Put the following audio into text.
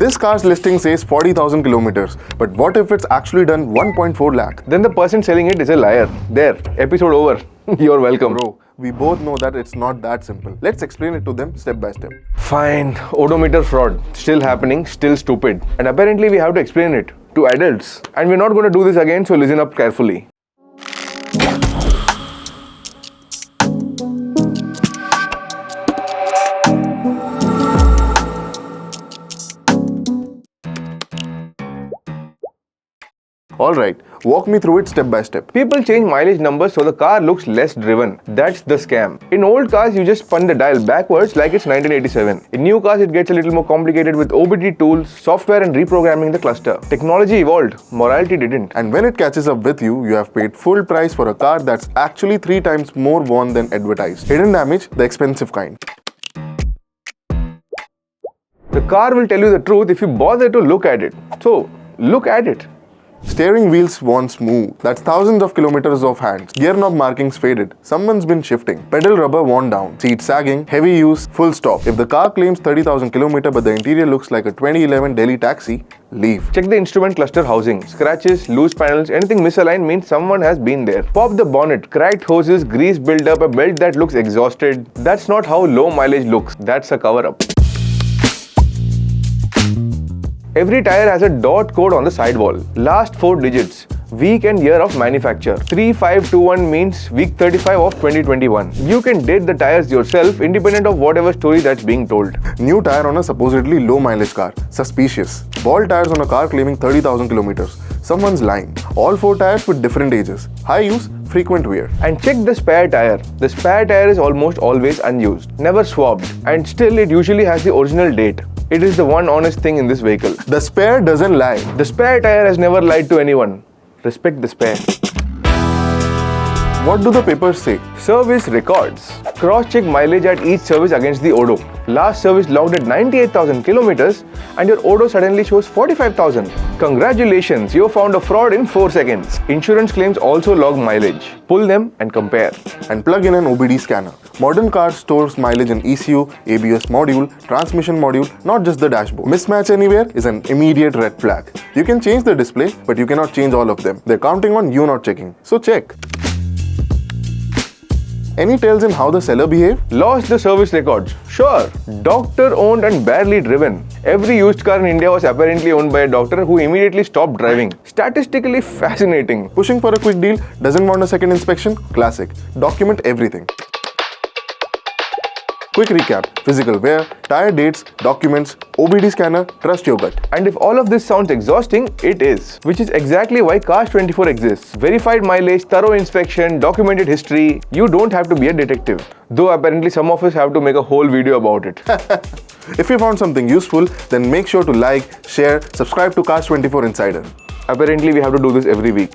This car's listing says 40,000 kilometers, but what if it's actually done 1.4 lakh? Then the person selling it is a liar. There, episode over. You're welcome. Bro, we both know that it's not that simple. Let's explain it to them step by step. Fine, odometer fraud. Still happening, still stupid. And apparently we have to explain it to adults. And we're not going to do this again, so listen up carefully. Alright, walk me through it step by step. People change mileage numbers so the car looks less driven. That's the scam. In old cars, you just spun the dial backwards like it's 1987. In new cars, it gets a little more complicated with OBD tools, software and reprogramming the cluster. Technology evolved, morality didn't. And when it catches up with you, you have paid full price for a car that's actually 3 times more worn than advertised. Hidden damage, the expensive kind. The car will tell you the truth if you bother to look at it. So, look at it. Steering wheels worn smooth. That's thousands of kilometers of hands. Gear knob markings faded. Someone's been shifting. Pedal rubber worn down. Seat sagging. Heavy use. Full stop. If the car claims 30,000 kilometers but the interior looks like a 2011 Delhi taxi, leave. Check the instrument cluster housing. Scratches, loose panels, anything misaligned means someone has been there. Pop the bonnet. Cracked hoses, grease buildup, a belt that looks exhausted. That's not how low mileage looks. That's a cover-up. Every tire has a dot code on the sidewall. Last 4 digits. Week and year of manufacture. 3521 means week 35 of 2021. You can date the tires yourself independent of whatever story that's being told. New tire on a supposedly low mileage car. Suspicious. Bald tires on a car claiming 30,000 kilometers. Someone's lying. All 4 tires with different ages. High use, frequent wear. And check the spare tire. The spare tire is almost always unused. Never swapped. And still it usually has the original date. It is the one honest thing in this vehicle. The spare doesn't lie. The spare tire has never lied to anyone. Respect the spare. What do the papers say? Service records. Cross-check mileage at each service against the Odo. Last service logged at 98,000 kilometers and your Odo suddenly shows 45,000. Congratulations, you found a fraud in 4 seconds. Insurance claims also log mileage. Pull them and compare. And plug in an OBD scanner. Modern cars stores mileage in ECU, ABS module, transmission module, not just the dashboard. Mismatch anywhere is an immediate red flag. You can change the display, but you cannot change all of them. They're counting on you not checking. So check. Any tells in how the seller behaved? Lost the service records. Sure. Doctor owned and barely driven. Every used car in India was apparently owned by a doctor who immediately stopped driving. Statistically fascinating. Pushing for a quick deal, doesn't want a second inspection? Classic. Document everything. Quick recap, physical wear, tire dates, documents, OBD scanner, trust your gut. And if all of this sounds exhausting, it is. Which is exactly why Cars24 exists. Verified mileage, thorough inspection, documented history. You don't have to be a detective. Though apparently some of us have to make a whole video about it. If you found something useful, then make sure to like, share, subscribe to Cars24 Insider. Apparently we have to do this every week.